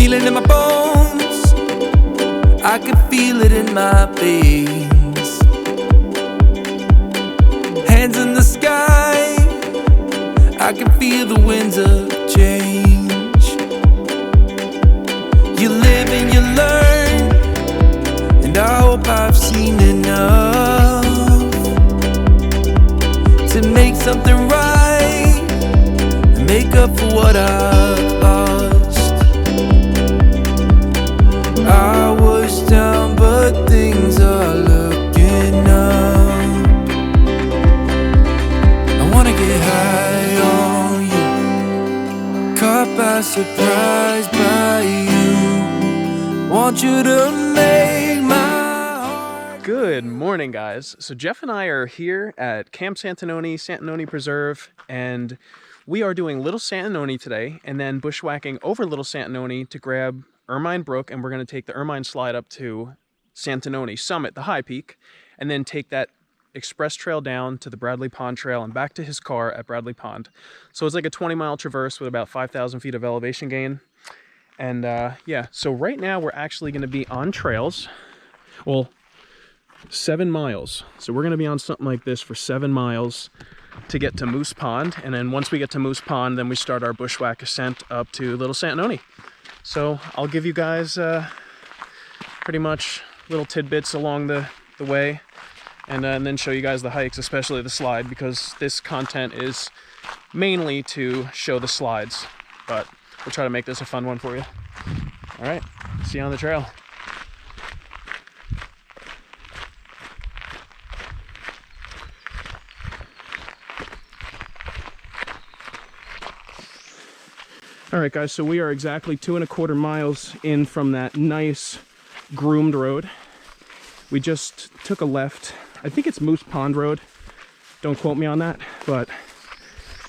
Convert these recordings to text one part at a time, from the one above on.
feel it in my bones, I can feel it in my veins. Hands in the sky, I can feel the winds of change. You live and you learn, and I hope I've seen enough to make something right and make up for what I've lost. I was down, but things are looking up. I wanna get high on you, caught by surprise by you. Want you to make my heart. Good morning, guys. So Jeff and I are here at Camp Santanoni Preserve, and we are doing Little Santanoni today, and then bushwhacking over Little Santanoni to grab Ermine Brook, and we're going to take the Ermine Slide up to Santanoni Summit, the high peak, and then take that express trail down to the Bradley Pond Trail and back to his car at Bradley Pond. So it's like a 20-mile traverse with about 5,000 feet of elevation gain. And yeah, so right now we're actually going to be on trails. Well, 7 miles. So we're going to be on something like this for 7 miles to get to Moose Pond. And then once we get to Moose Pond, then we start our bushwhack ascent up to Little Santanoni. So I'll give you guys pretty much little tidbits along the way, and then show you guys the hikes, especially the slide, because this content is mainly to show the slides, but we'll try to make this a fun one for you. All right, see you on the trail. All right, guys, so we are exactly 2¼ miles in from that nice groomed road. We just took a left. I think it's Moose Pond Road. Don't quote me on that, but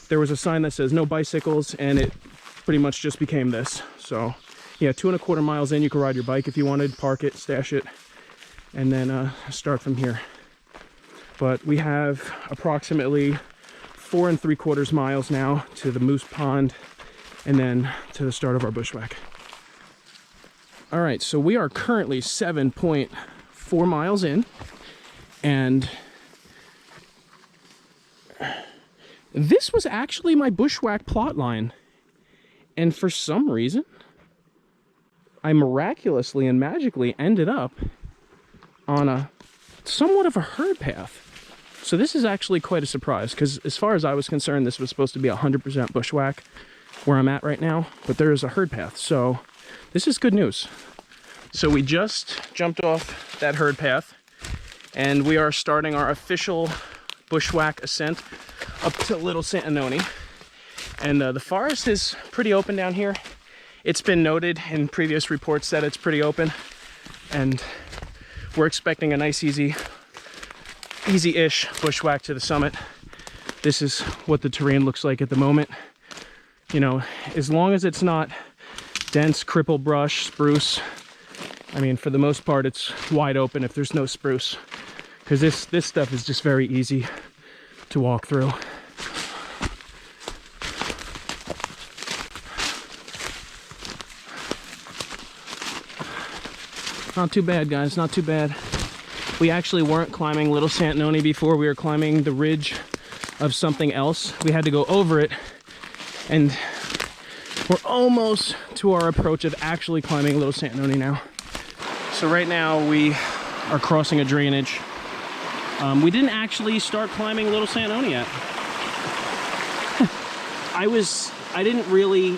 there was a sign that says no bicycles, and it pretty much just became this. So yeah, 2¼ miles in, you could ride your bike if you wanted, park it, stash it, and then start from here. But we have approximately 4¾ miles now to the Moose Pond, and then to the start of our bushwhack. All right, so we are currently 7.4 miles in, and this was actually my bushwhack plot line. And for some reason, I miraculously and magically ended up on a somewhat of a herd path. So this is actually quite a surprise, because as far as I was concerned, this was supposed to be 100% bushwhack where I'm at right now, but there is a herd path, so this is good news. So we just jumped off that herd path, and we are starting our official bushwhack ascent up to Little Santanoni. And the forest is pretty open down here. It's been noted in previous reports that it's pretty open, and we're expecting a nice easy-ish bushwhack to the summit. This is what the terrain looks like at the moment. You know, as long as it's not dense cripple brush, spruce, I mean, for the most part, it's wide open if there's no spruce, because this stuff is just very easy to walk through. Not too bad, guys, not too bad. We actually weren't climbing Little Santanoni before. We were climbing the ridge of something else. We had to go over it, and we're almost to our approach of actually climbing Little Santanoni now. So right now we are crossing a drainage. We didn't actually start climbing Little Santanoni yet. I didn't really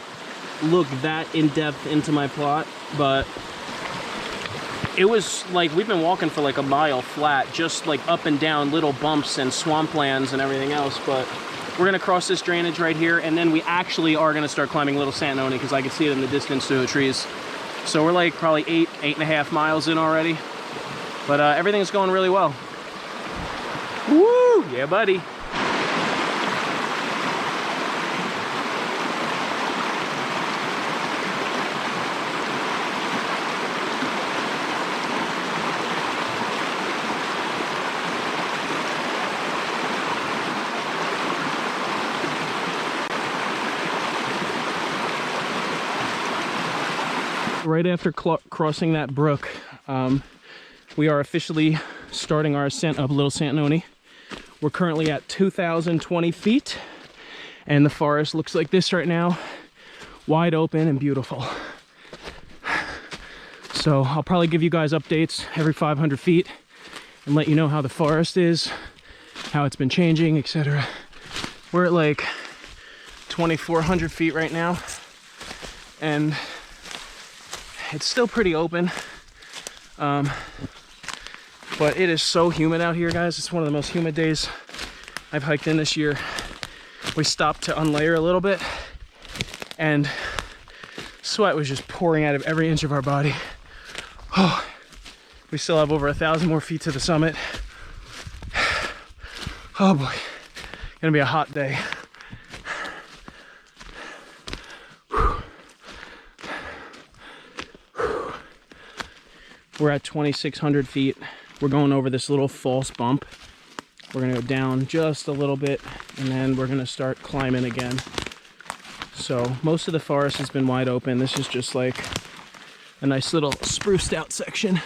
look that in depth into my plot, but it was like we've been walking for like a mile flat, just like up and down little bumps and swamplands and everything else. But we're gonna cross this drainage right here, and then we actually are gonna start climbing Little Santanoni, because I can see it in the distance through the trees. So we're like probably 8.5 miles in already, but everything's going really well. Woo! Yeah, buddy. right after crossing that brook, we are officially starting our ascent up Little Santanoni. We're currently at 2,020 feet, and the forest looks like this right now, wide open and beautiful. So I'll probably give you guys updates every 500 feet and let you know how the forest is, how it's been changing, etc. We're at like 2,400 feet right now, and it's still pretty open, but it is so humid out here, guys. It's one of the most humid days I've hiked in this year. We stopped to unlayer a little bit, and sweat was just pouring out of every inch of our body. Oh, we still have over 1,000 more feet to the summit. Oh boy, gonna be a hot day. We're at 2,600 feet. We're going over this little false bump. We're gonna go down just a little bit, and then we're gonna start climbing again. So most of the forest has been wide open. This is just like a nice little spruced out section.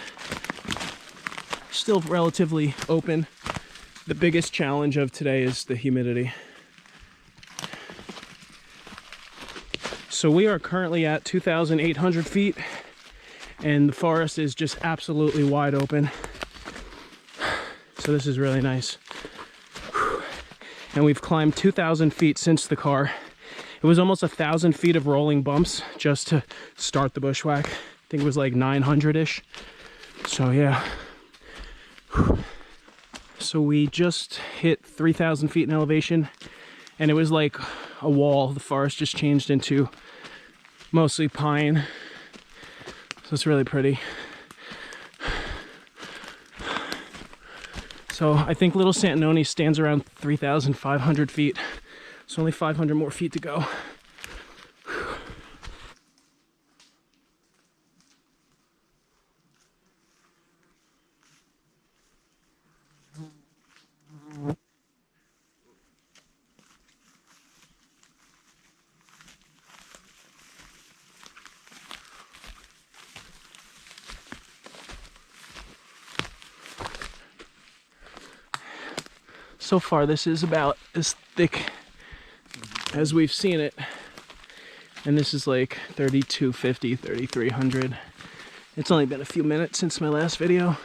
Still relatively open. The biggest challenge of today is the humidity. So we are currently at 2,800 feet, and the forest is just absolutely wide open. So this is really nice. And we've climbed 2,000 feet since the car. It was almost 1,000 feet of rolling bumps just to start the bushwhack. I think it was like 900-ish. So yeah. So we just hit 3,000 feet in elevation, and it was like a wall. The forest just changed into mostly pine. So it's really pretty. So I think Little Santanoni stands around 3,500 feet. So only 500 more feet to go. So far, this is about as thick as we've seen it. And this is like 3,250, 3,300. It's only been a few minutes since my last video.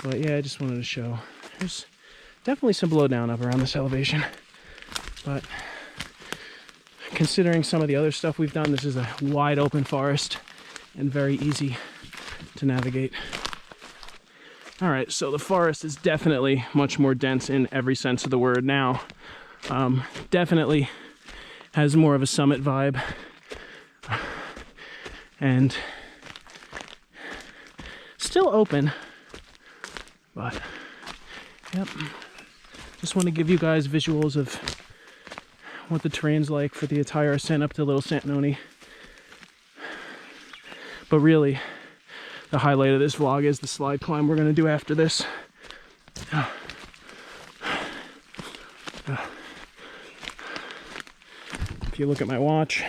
But yeah, I just wanted to show. There's definitely some blowdown up around this elevation. But considering some of the other stuff we've done, this is a wide open forest and very easy to navigate. All right, so the forest is definitely much more dense in every sense of the word now. Definitely has more of a summit vibe. And still open, but yep. Just want to give you guys visuals of what the terrain's like for the entire ascent up to Little Santanoni. But really, the highlight of this vlog is the slide climb we're going to do after this. If you look at my watch,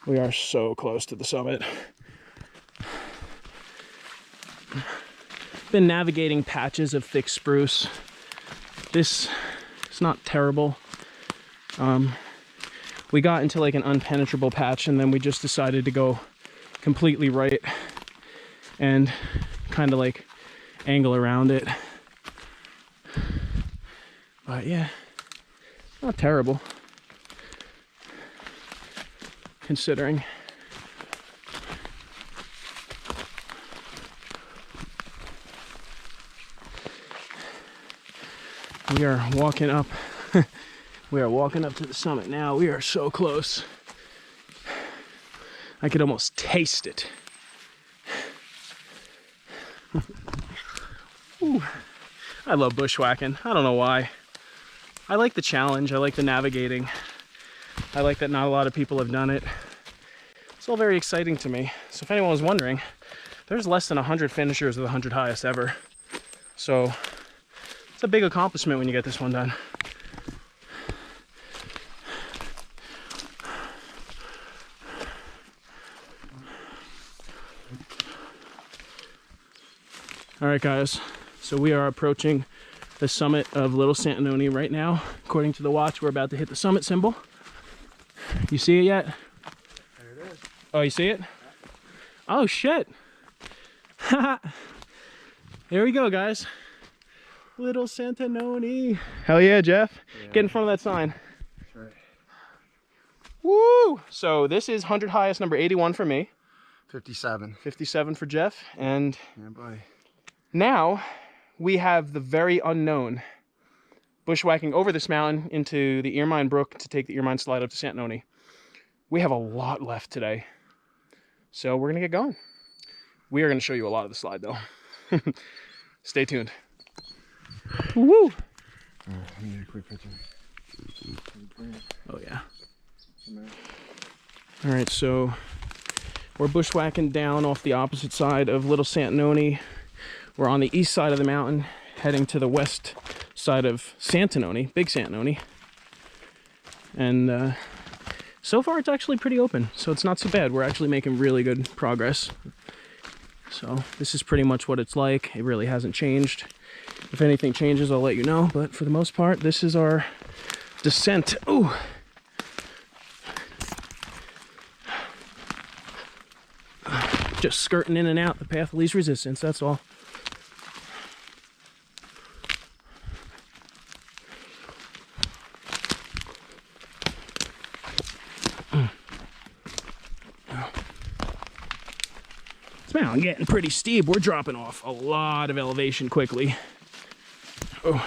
we are so close to the summit. Been navigating patches of thick spruce. This is not terrible. We got into like an unpenetrable patch, and then we just decided to go completely right and kind of like angle around it. But yeah, not terrible considering. We are walking up. We are walking up to the summit now. We are so close. I could almost taste it. Ooh, I love bushwhacking. I don't know why. I like the challenge. I like the navigating. I like that not a lot of people have done it. It's all very exciting to me. So if anyone was wondering, there's less than 100 finishers of the 100 highest ever. So it's a big accomplishment when you get this one done. All right, guys. So we are approaching the summit of Little Santanoni right now. According to the watch, we're about to hit the summit symbol. You see it yet? There it is. Oh, you see it? Oh, shit. Here we go, guys. Little Santanoni. Hell yeah, Jeff. Yeah. Get in front of that sign. That's right. Woo! So this is 100 highest, number 81 for me. 57. 57 for Jeff. And yeah, buddy. Now we have the very unknown bushwhacking over this mountain into the Ermine Brook to take the Ermine Slide up to Santanoni. We have a lot left today. So we're going to get going. We are going to show you a lot of the slide though. Stay tuned. Woo! I need a quick picture. Oh yeah. All right, so we're bushwhacking down off the opposite side of Little Santanoni. We're on the east side of the mountain, heading to the west side of Santanoni, Big Santanoni. And so far it's actually pretty open, so it's not so bad. We're actually making really good progress. So this is pretty much what it's like. It really hasn't changed. If anything changes, I'll let you know. But for the most part, this is our descent. Ooh. Just skirting in and out the path of least resistance, that's all. This mountain getting pretty steep. We're dropping off a lot of elevation quickly. Oh.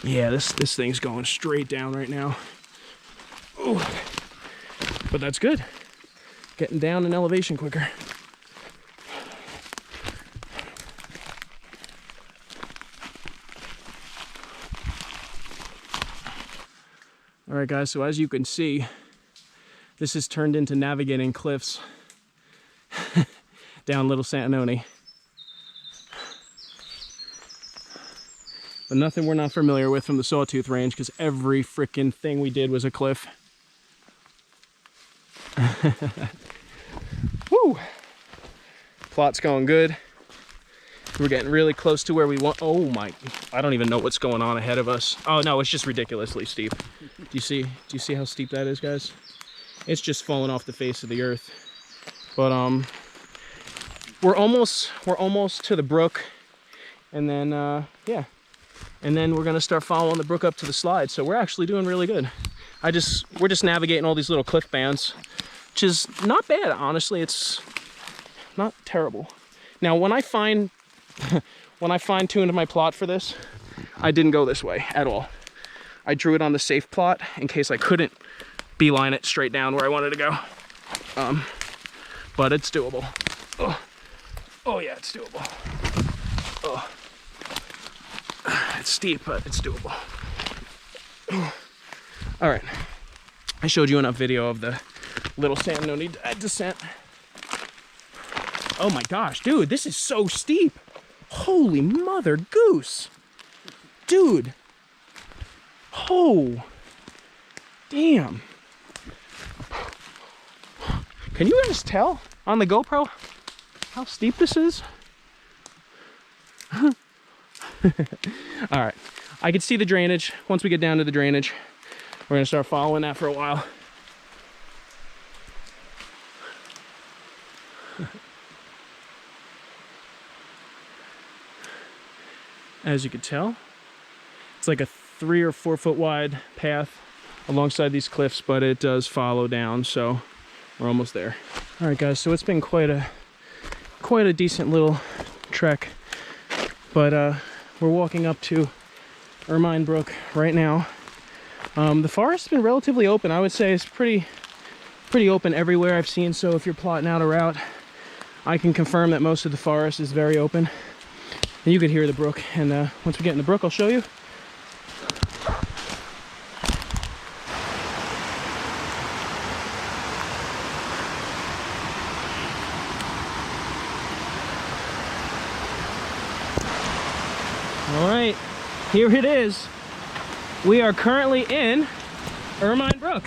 Yeah, this thing's going straight down right now. Oh. But that's good. Getting down in elevation quicker. All right, guys, so as you can see, this has turned into navigating cliffs down Little Santanoni. But nothing we're not familiar with from the Sawtooth Range, because every freaking thing we did was a cliff. Woo! Plot's going good. We're getting really close to where we want. Oh my! I don't even know what's going on ahead of us. Oh no, it's just ridiculously steep. Do you see how steep that is, guys? It's just falling off the face of the earth. But we're almost to the brook, and then yeah, and then we're gonna start following the brook up to the slide. So we're actually doing really good. We're just navigating all these little cliff bands, which is not bad, honestly. It's not terrible. Now, when I fine-tuned my plot for this, I didn't go this way at all. I drew it on the safe plot in case I couldn't beeline it straight down where I wanted to go. But it's doable. Oh yeah, it's doable. Oh. It's steep, but it's doable. All right, I showed you enough video of the Little Santanoni descent. Oh my gosh, dude, this is so steep. Holy mother goose. Dude. Oh. Damn. Can you guys tell on the GoPro how steep this is? All right, I can see the drainage. Once we get down to the drainage, we're gonna start following that for a while. As you can tell, it's like a 3 or 4 foot wide path alongside these cliffs, but it does follow down, so we're almost there. All right, guys, so it's been quite a decent little trek, but we're walking up to Ermine Brook right now. The forest's been relatively open. I would say it's pretty open everywhere I've seen, so if you're plotting out a route, I can confirm that most of the forest is very open. And you could hear the brook, and once we get in the brook, I'll show you. All right, here it is. We are currently in Ermine Brook.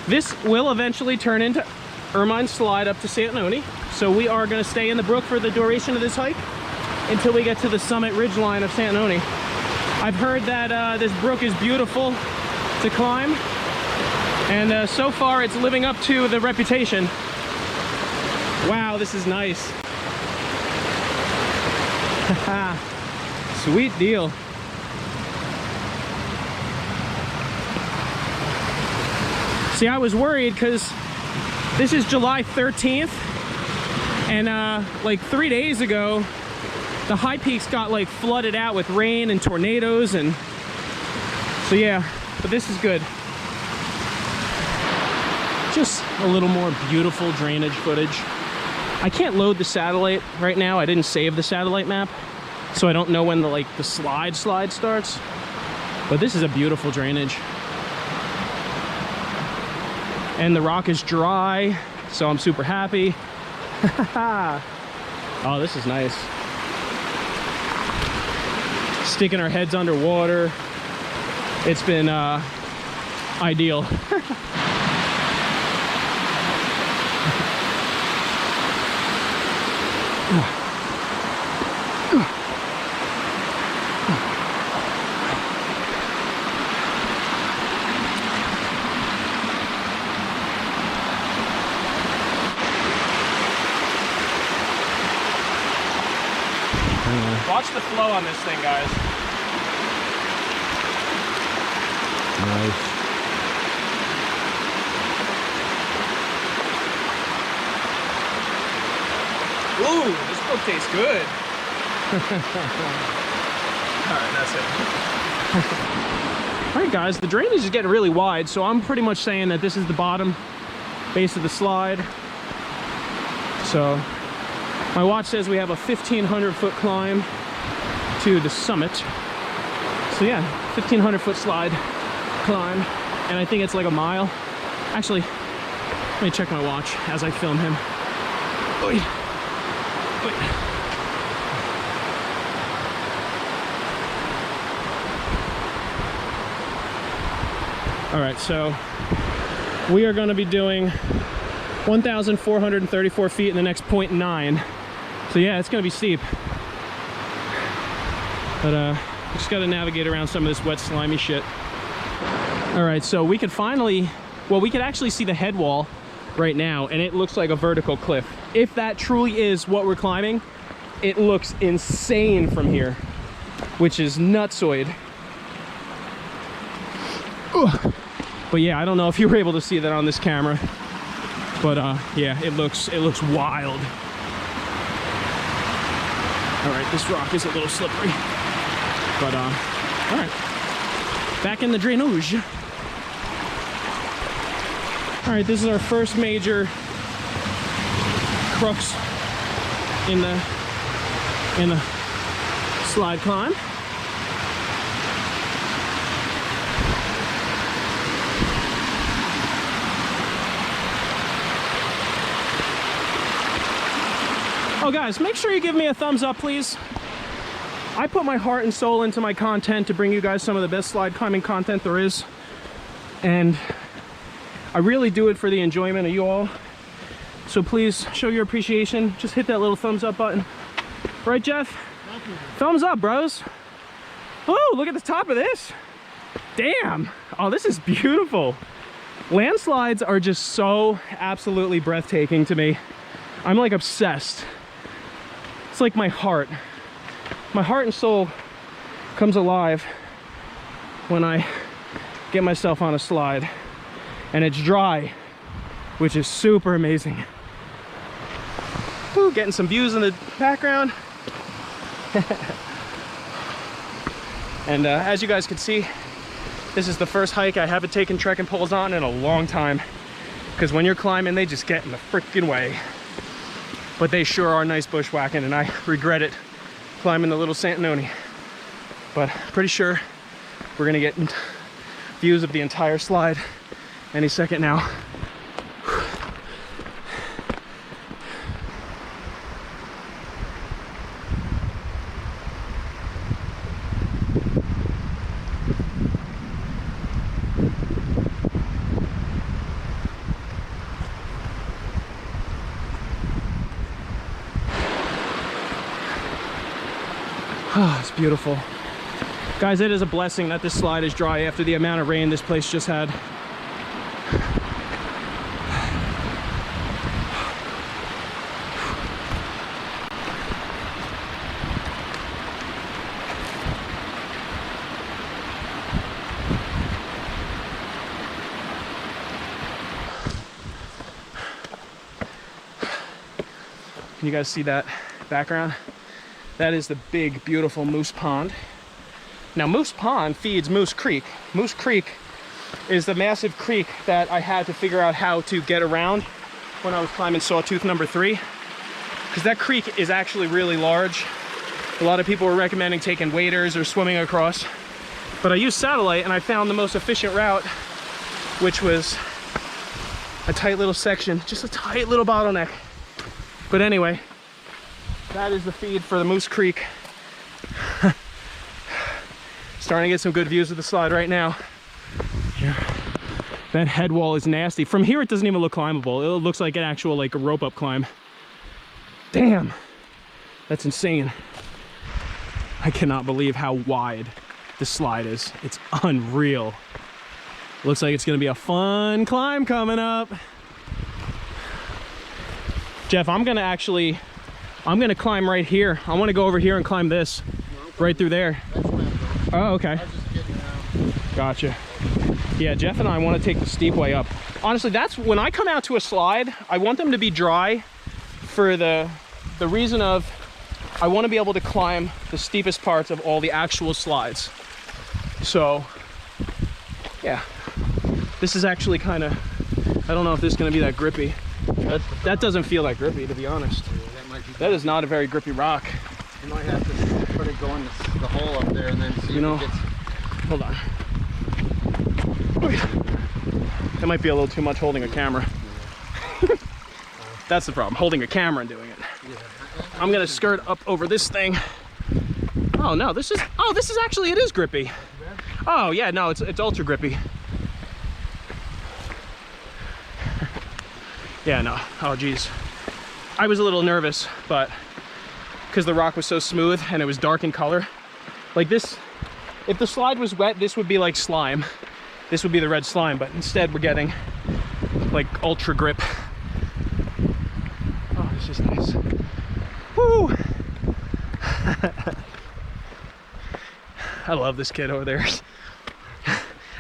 This will eventually turn into Ermine Slide up to Santanoni. So we are going to stay in the brook for the duration of this hike until we get to the summit ridgeline of Santanoni. I've heard that this brook is beautiful to climb, and so far it's living up to the reputation. Wow, this is nice. Sweet deal. See, I was worried because this is July 13th, and like 3 days ago, the high peaks got like flooded out with rain and tornadoes, and so yeah, but this is good. Just a little more beautiful drainage footage. I can't load the satellite right now. I didn't save the satellite map, so I don't know when the slide starts, but this is a beautiful drainage. And the rock is dry, so I'm super happy. Oh, this is nice. Sticking our heads underwater. It's been ideal. Watch the flow on this thing, guys. Nice. Ooh, this book tastes good. Alright, that's it. Alright guys, the drainage is getting really wide, so I'm pretty much saying that this is the bottom base of the slide. So my watch says we have a 1,500-foot climb to the summit. So yeah, 1,500 foot slide climb, and I think it's like a mile. Actually, let me check my watch as I film him. Oy. Oy. All right, so we are going to be doing 1,434 feet in the next 0.9. So yeah, it's going to be steep. But just got to navigate around some of this wet, slimy shit. All right, so we could finally, well, we could actually see the head wall right now, and it looks like a vertical cliff. If that truly is what we're climbing, it looks insane from here, which is nutsoid. Ugh. But yeah, I don't know if you were able to see that on this camera, but yeah, it looks wild. All right, this rock is a little slippery. But, all right, back in the drainage. All right, this is our first major crux in the slide climb. Oh, guys, make sure you give me a thumbs up, please. I put my heart and soul into my content to bring you guys some of the best slide climbing content there is. And I really do it for the enjoyment of you all. So please show your appreciation. Just hit that little thumbs up button. Right, Jeff? Thank you. Thumbs up, bros. Oh, look at the top of this. Damn. Oh, this is beautiful. Landslides are just so absolutely breathtaking to me. I'm like obsessed. It's like my heart and soul comes alive when I get myself on a slide, and it's dry, which is super amazing. Ooh, getting some views in the background. And as you guys can see, this is the first hike I haven't taken trekking poles on in a long time, because when you're climbing, they just get in the freaking way. But they sure are nice bushwhacking, and I regret it climbing the little Santanoni. But pretty sure we're gonna get views of the entire slide any second now. Oh, it's beautiful. Guys, it is a blessing that this slide is dry after the amount of rain this place just had. Can you guys see that background? That is the big, beautiful Moose Pond. Now, Moose Pond feeds Moose Creek. Moose Creek is the massive creek that I had to figure out how to get around when I was climbing Sawtooth number 3. Because that creek is actually really large. A lot of people were recommending taking waders or swimming across. But I used satellite and I found the most efficient route, which was a tight little section, just a tight little bottleneck. But anyway, that is the feed for the Moose Creek. Starting to get some good views of the slide right now. Yeah. That head wall is nasty. From here, it doesn't even look climbable. It looks like an actual like a rope up climb. Damn, that's insane. I cannot believe how wide the slide is. It's unreal. Looks like it's gonna be a fun climb coming up. Jeff, I'm gonna climb right here. I wanna go over here and climb this, right through there. Oh, okay. Gotcha. Yeah, Jeff and I want to take the steep way up. Honestly, that's when I come out to a slide, I want them to be dry for the reason of I want to be able to climb the steepest parts of all the actual slides. So, yeah. This is actually kind of, I don't know if this is going to be that grippy. That doesn't feel that grippy, to be honest. That is not a very grippy rock. You might have to put it going the hole up there and then see if it gets... Hold on. That might be a little too much holding a camera. That's the problem, holding a camera and doing it. I'm gonna skirt up over this thing. Oh no, this is actually, it is grippy. Oh yeah, no, it's ultra grippy. Yeah, no, oh geez. I was a little nervous, but because the rock was so smooth and it was dark in color. Like this, if the slide was wet, this would be like slime. This would be the red slime, but instead we're getting like ultra grip. Oh, this is nice. Woo! I love this kid over there.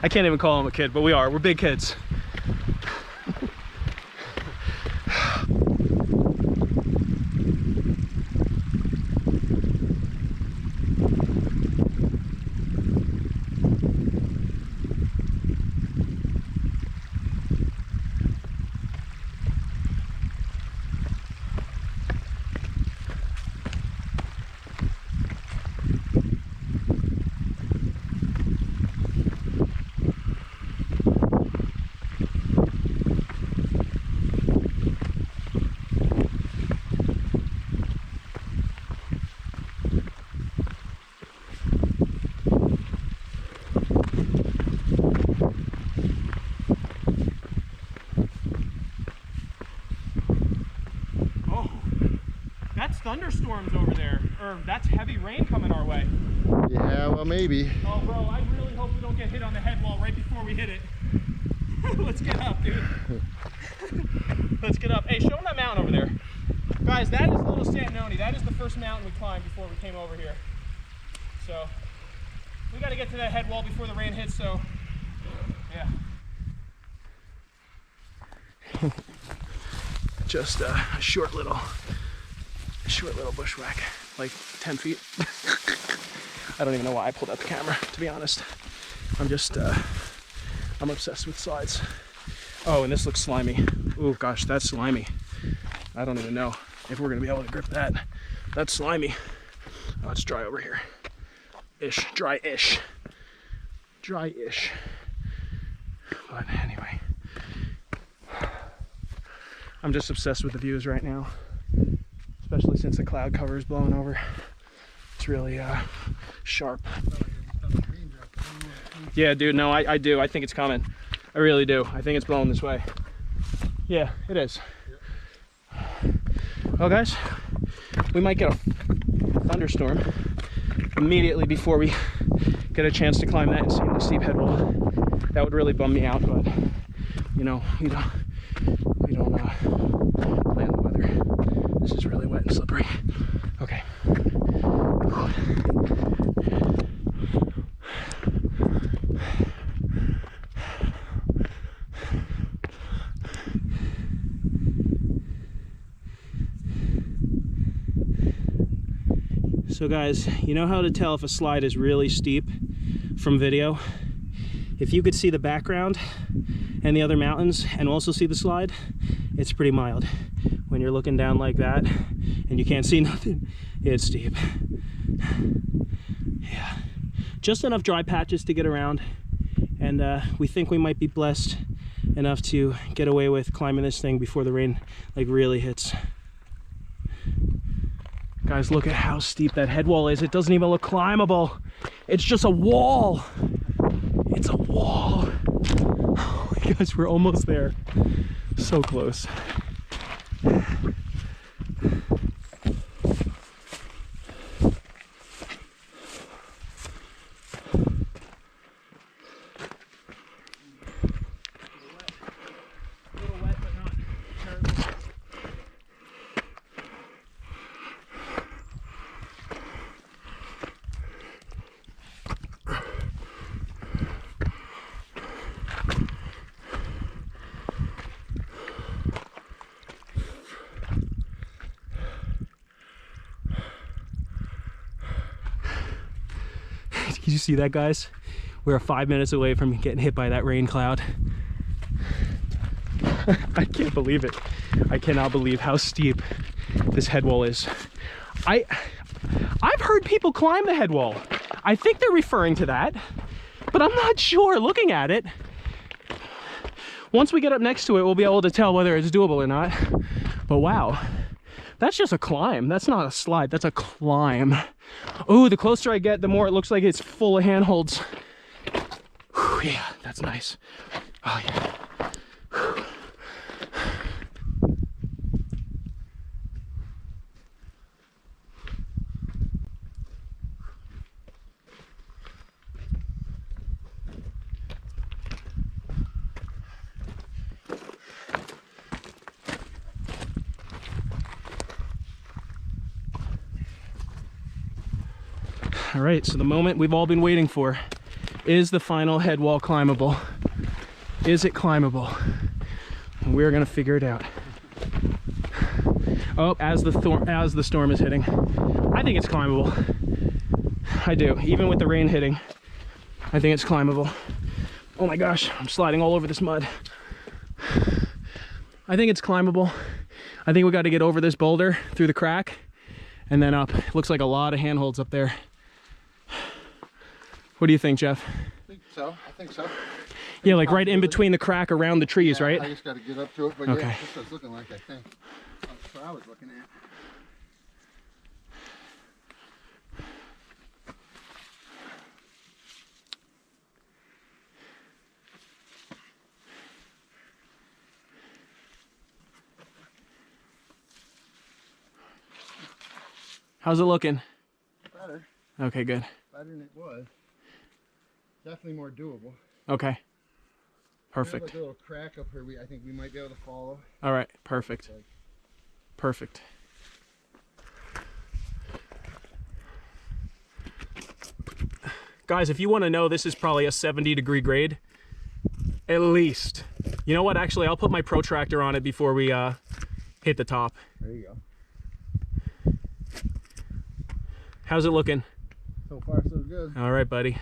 I can't even call him a kid, but we're big kids. Thunderstorms over there, or that's heavy rain coming our way. Yeah, well maybe. Oh bro, I really hope we don't get hit on the head wall right before we hit it. Let's get up, dude. Let's get up. Hey, show them that mountain over there. Guys, that is Little Santanoni. That is the first mountain we climbed before we came over here. So, we got to get to that head wall before the rain hits, so, yeah. Just a short little bushwhack, like 10 feet. I don't even know why I pulled out the camera, to be honest. I'm just, I'm obsessed with slides. Oh, and this looks slimy. Oh gosh, that's slimy. I don't even know if we're gonna be able to grip that. That's slimy. Oh, it's dry over here. Ish, dry-ish. Dry-ish. But anyway, I'm just obsessed with the views right now. Especially since the cloud cover is blowing over. It's really sharp. Yeah, dude, no, I do. I think it's coming. I really do. I think it's blowing this way. Yeah, it is. Well, guys, we might get a thunderstorm immediately before we get a chance to climb that insanely steep head wall. That would really bum me out, but you know, we don't plan the weather. This is really wet and slippery. Okay. So guys, you know how to tell if a slide is really steep from video? If you could see the background and the other mountains and also see the slide, it's pretty mild. When you're looking down like that and you can't see nothing, it's steep. Yeah, just enough dry patches to get around, and we think we might be blessed enough to get away with climbing this thing before the rain like really hits. Guys, look at how steep that head wall is. It doesn't even look climbable. It's just a wall. It's a wall. Oh my gosh, we're almost there. So close. Did you see that, guys? We're 5 minutes away from getting hit by that rain cloud. I can't believe it. I cannot believe how steep this head wall is. I've heard people climb the head wall. I think they're referring to that, but I'm not sure looking at it. Once we get up next to it, we'll be able to tell whether it's doable or not. But wow, that's just a climb. That's not a slide, that's a climb. Oh, the closer I get, the more it looks like it's full of handholds. Whew, yeah, that's nice. Oh yeah. Whew. All right, so the moment we've all been waiting for. Is the final head wall climbable? Is it climbable? And we're gonna figure it out. Oh, as the storm is hitting. I think it's climbable. I do, even with the rain hitting. I think it's climbable. Oh my gosh, I'm sliding all over this mud. I think it's climbable. I think we got to get over this boulder through the crack and then up. Looks like a lot of handholds up there. What do you think, Jeff? I think so. Yeah, like right in between the crack around the trees, yeah, right? I just got to get up to it, but okay. Yeah, that's what it's looking like, I think. That's what I was looking at. How's it looking? Better. Okay, good. Better than it was. Definitely more doable. Okay. Perfect. There's like a little crack up here. I think we might be able to follow. All right. Perfect. Perfect. Guys, if you want to know, this is probably a 70-degree grade. At least. You know what? Actually, I'll put my protractor on it before we hit the top. There you go. How's it looking? So far, so good. All right, buddy.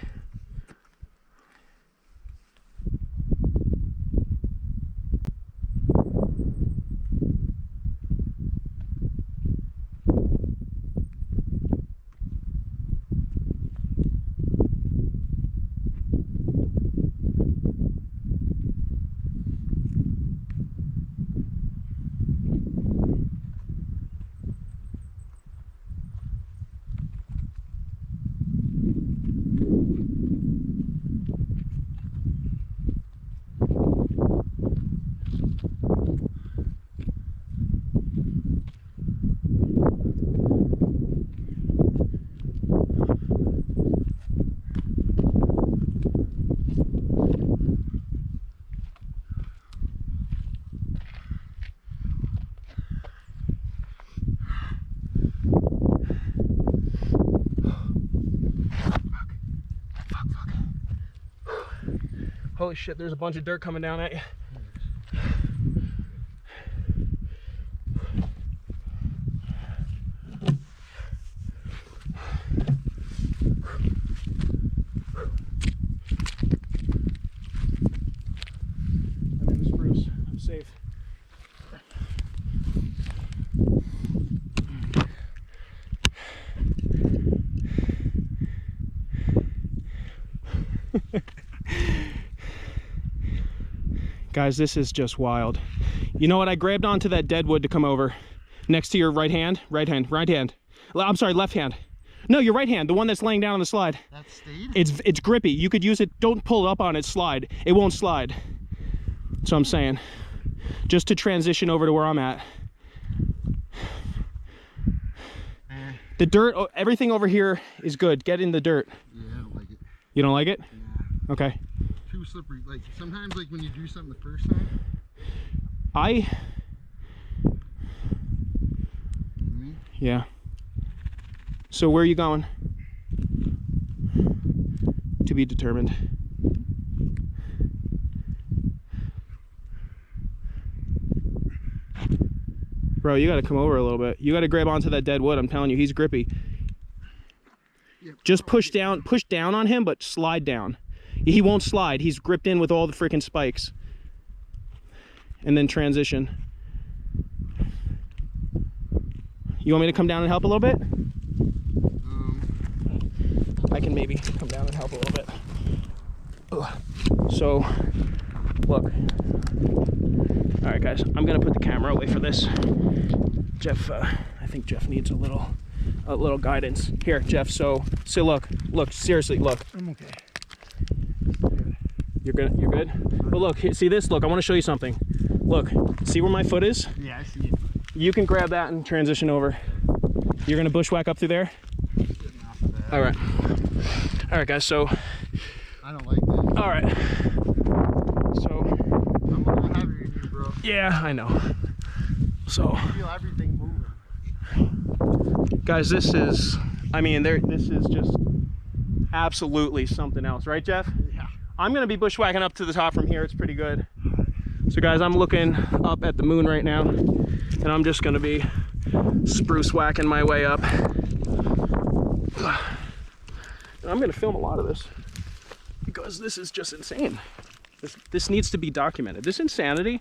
Holy shit, there's a bunch of dirt coming down at you. I'm in the spruce. I'm safe. Guys, this is just wild. You know what? I grabbed onto that dead wood to come over next to your right hand. I'm sorry, left hand. No, your right hand, the one that's laying down on the slide. That stayed? It's grippy. You could use it. Don't pull up on it, slide. It won't slide. So I'm saying, just to transition over to where I'm at. The dirt, everything over here is good. Get in the dirt. Yeah, I don't like it. You don't like it? Yeah. Okay. Too slippery. Like sometimes, like when you do something the first time. Yeah. So where are you going? To be determined. Bro, you gotta come over a little bit. You gotta grab onto that dead wood. I'm telling you, he's grippy. Yeah, Just push down on him, but slide down. He won't slide. He's gripped in with all the freaking spikes. And then transition. You want me to come down and help a little bit? I can maybe come down and help a little bit. Ugh. So, look. All right, guys, I'm gonna put the camera away for this. Jeff, I think Jeff needs a little guidance. Here, Jeff, so look, seriously, look. I'm okay. You're good? But look, here, see this? Look, I wanna show you something. Look, see where my foot is? Yeah, I see it. You can grab that and transition over. You're gonna bushwhack up through there? All right. All right, guys, so. I don't like that. All right. So. I'm a little heavier than you, bro. Yeah, I know. So. I feel everything moving. Guys, this is just absolutely something else, right, Jeff? Yeah. I'm gonna be bushwhacking up to the top from here. It's pretty good. So guys, I'm looking up at the moon right now, and I'm just gonna be spruce whacking my way up. And I'm gonna film a lot of this because this is just insane. This needs to be documented. This insanity,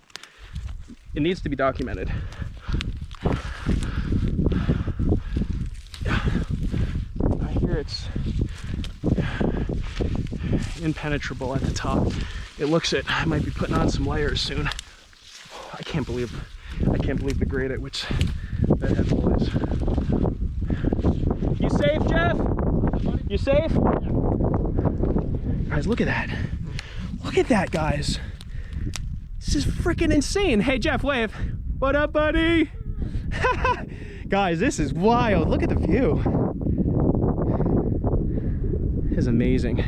it needs to be documented. I hear it's impenetrable at the top. It looks it. I might be putting on some layers soon. I can't believe the grade at which that head wall is. You safe, Jeff? You safe? Guys, look at that. Look at that, guys. This is freaking insane. Hey, Jeff, wave. What up, buddy? Guys, this is wild. Look at the view. This is amazing.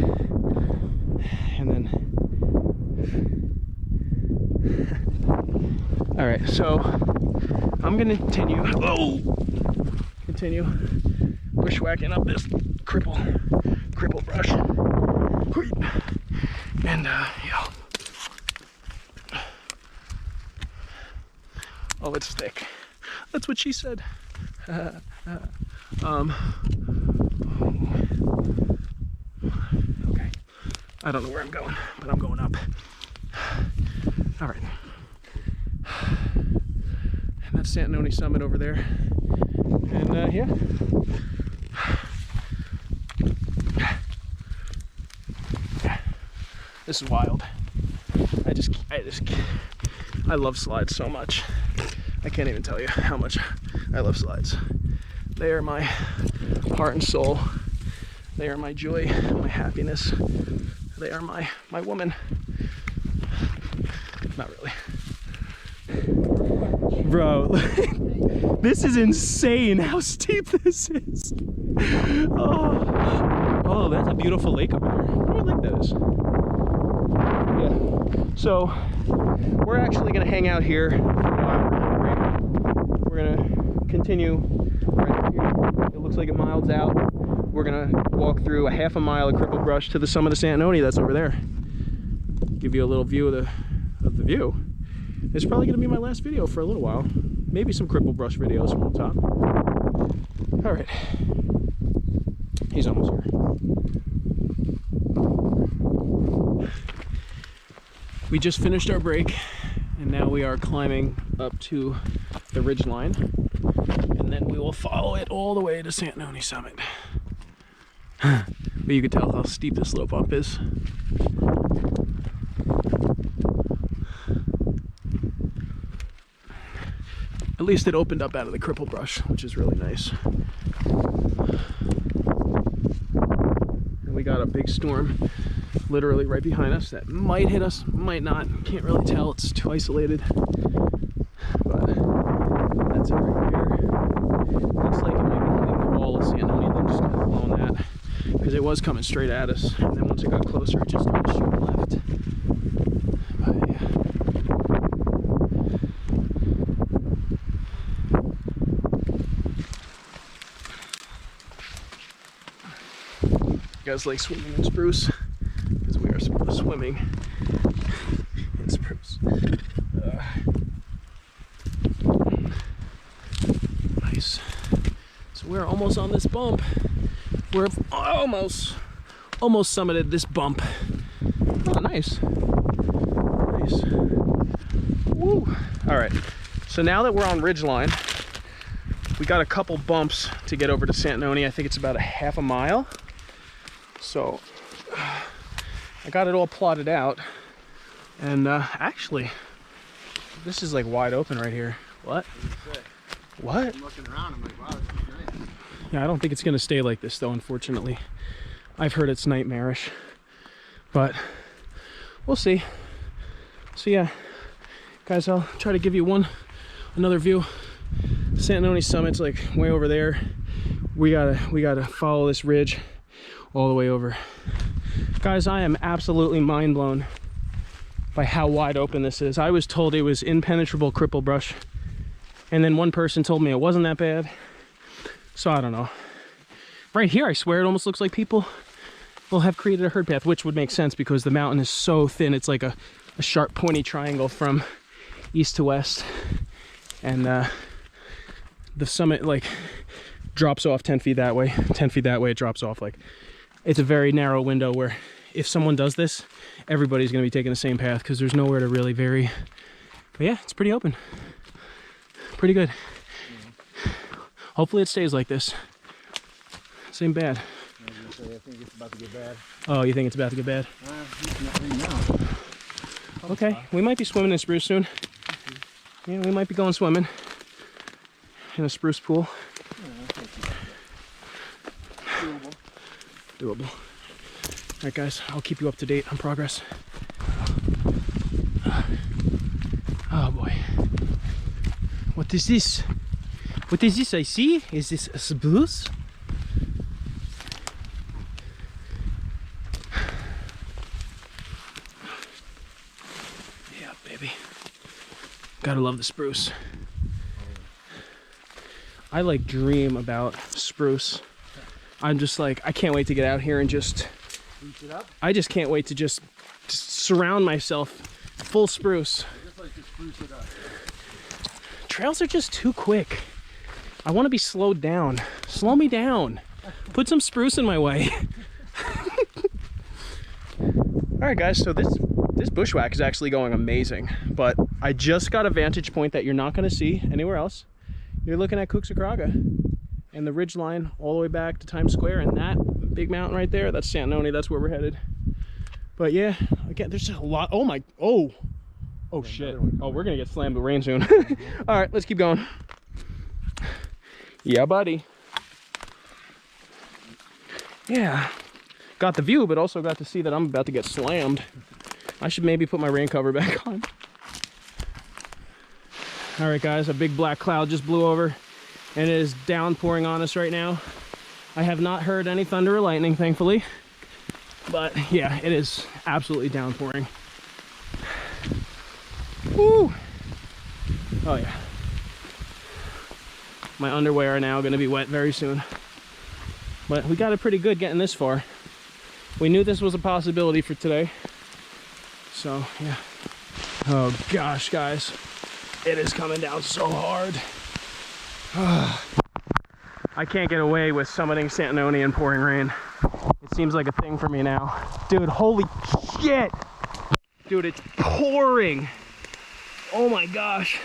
And then all right, so I'm gonna continue bushwhacking up this cripple brush, and yeah. Oh, it's thick. That's what she said. Okay, I don't know where I'm going, but I'm going up. All right. And that's Santanoni Summit over there. And yeah. This is wild. I love slides so much. I can't even tell you how much I love slides. They are my heart and soul. They are my joy, my happiness. They are my woman. Not really. Bro, this is insane how steep this is. Oh, that's a beautiful lake over there. What lake that is? Yeah. So we're actually gonna hang out here for a while. We're gonna continue right here. It looks like it miles out. We're gonna walk through a half a mile of cripple brush to the summit of Santanoni that's over there. give you a little view of the view. It's probably gonna be my last video for a little while. Maybe some cripple brush videos from the top. All right, he's almost here. We just finished our break, and now we are climbing up to the ridge line, and then we will follow it all the way to Santanoni summit. But you can tell how steep this slope up is. At least it opened up out of the cripple brush, which is really nice. And we got a big storm literally right behind us that might hit us, might not. Can't really tell, it's too isolated. But that's it right there. Looks like it might be hitting the wall of Santanoni, then just kind of blowing that. Because it was coming straight at us. And then once it got closer, it just started shooting left. But yeah. You guys like swimming in spruce? Because we are swimming in spruce. Nice. So we're almost on this bump. We're almost summited this bump. Oh, nice. Nice. Woo. All right. So now that we're on ridgeline, we got a couple bumps to get over to Santanoni. I think it's about a half a mile. So I got it all plotted out, and actually this is like wide open right here. What? What? I'm looking around, I'm like, wow, this is nice. Yeah, I don't think it's gonna stay like this though, unfortunately. I've heard it's nightmarish, but we'll see. So yeah, guys, I'll try to give you another view. Santanoni summit's like way over there. We gotta follow this ridge all the way over. Guys, I am absolutely mind blown by how wide open this is. I was told it was impenetrable cripple brush, and then one person told me it wasn't that bad. So I don't know. Right here, I swear it almost looks like people will have created a herd path, which would make sense because the mountain is so thin. It's like a sharp pointy triangle from east to west, and the summit like drops off 10 feet that way, 10 feet that way. It drops off. Like, it's a very narrow window where if someone does this, everybody's going to be taking the same path because there's nowhere to really vary. But yeah, it's pretty open. Pretty good. Hopefully it stays like this. Same bad. I was gonna say, I think it's about to get bad. Oh, you think it's about to get bad? Not right now. Okay, we might be swimming in spruce soon. Yeah, we might be going swimming in a spruce pool. Doable. All right, guys, I'll keep you up to date on progress. Oh boy. What is this? What is this I see? Is this a spruce? Yeah, baby. Gotta love the spruce. I like dream about spruce. I'm just like, I can't wait to get out here and just, I just can't wait to just surround myself full spruce. Just like to spruce it up. Trails are just too quick. I want to be slowed down. Slow me down. Put some spruce in my way. All right, guys, so this bushwhack is actually going amazing, but I just got a vantage point that you're not going to see anywhere else. You're looking at Cuxagraga and the ridge line all the way back to Times Square, and that big mountain right there, that's Santanoni. That's where we're headed. But yeah, again, there's just a lot. Oh shit. Oh, we're gonna get slammed with rain soon. All right, let's keep going. Yeah, buddy. Yeah, got the view, but also got to see that I'm about to get slammed. I should maybe put my rain cover back on. All right, guys, a big black cloud just blew over, and it is downpouring on us right now. I have not heard any thunder or lightning, thankfully, but yeah, it is absolutely downpouring. Woo! Oh yeah. My underwear are now going to be wet very soon. But we got it pretty good getting this far. We knew this was a possibility for today. So yeah. Oh gosh, guys, it is coming down so hard. I can't get away with summiting Santanoni and pouring rain. It seems like a thing for me now. Dude, holy shit! Dude, it's pouring! Oh my gosh.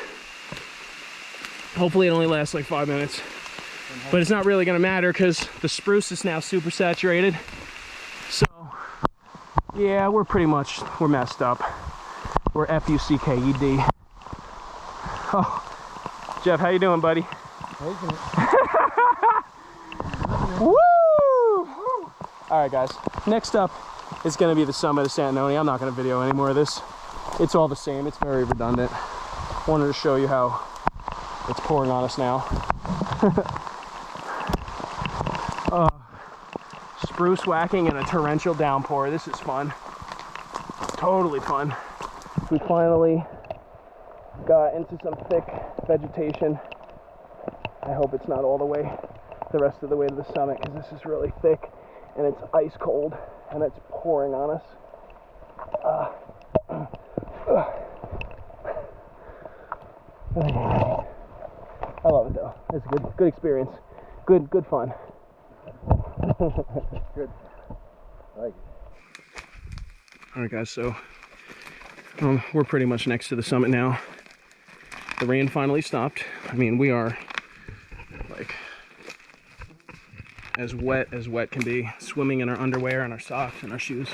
Hopefully it only lasts like 5 minutes. But it's not really gonna matter because the spruce is now super saturated. So, yeah, we're messed up. We're F-U-C-K-E-D. Oh, Jeff, how you doing, buddy? Woo! All right, guys. Next up is going to be the summit of Santanoni. I'm not going to video any more of this. It's all the same. It's very redundant. Wanted to show you how it's pouring on us now. Spruce whacking in a torrential downpour. This is fun. Totally fun. We finally got into some thick vegetation. I hope it's not all the way, the rest of the way to the summit, because this is really thick and it's ice cold and it's pouring on us. I love it though. It's a good experience. Good fun. Good. I like it. All right, guys. So we're pretty much next to the summit now. The rain finally stopped. I mean, we are like as wet can be, swimming in our underwear and our socks and our shoes.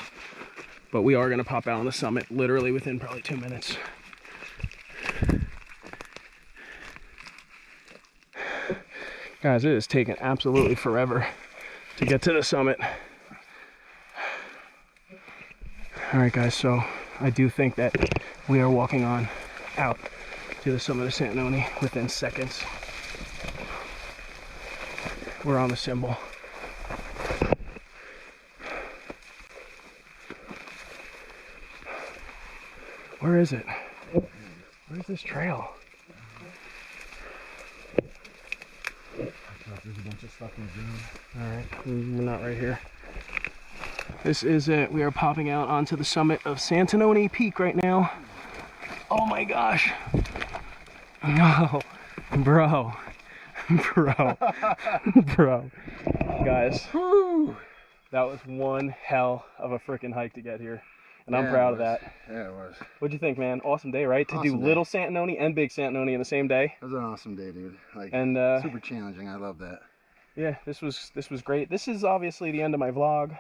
But we are gonna pop out on the summit literally within probably 2 minutes. Guys, it has taken absolutely forever to get to the summit. All right, guys, so I do think that we are walking on out to the summit of Santanoni within seconds. We're on the symbol. Where is it? Where's this trail? There's a bunch of stuff in the ground. All right, we're not right here. This is it. We are popping out onto the summit of Santanoni Peak right now. Oh my gosh. No, bro. Bro. Guys, whew, that was one hell of a freaking hike to get here. And I'm proud of that. Yeah, it was. What'd you think, man? Awesome day, right? To do Little Santanoni and Big Santanoni in the same day. It was an awesome day, dude. Like, and super challenging. I love that. Yeah, this was great. This is obviously the end of my vlog.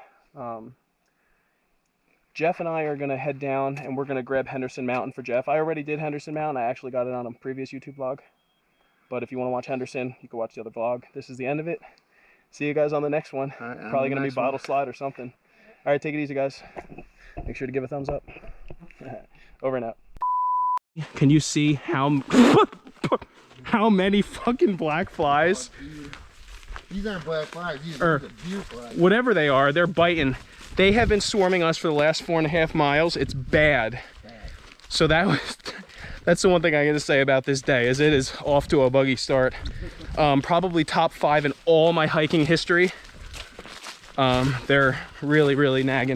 Jeff and I are gonna head down and we're gonna grab Henderson Mountain for Jeff. I already did Henderson Mountain. I actually got it on a previous YouTube vlog. But if you want to watch Henderson, you can watch the other vlog. This is the end of it. See you guys on the next one. All right, probably gonna be bottle slide or something. All right, take it easy, guys. Make sure to give a thumbs up. Over and out. Can you see how many fucking black flies? These aren't black flies. These are deer flies. Whatever they are, they're biting. They have been swarming us for the last 4.5 miles. It's bad. So that's the one thing I got to say about this day, is it is off to a buggy start. Probably top 5 in all my hiking history. They're really nagging.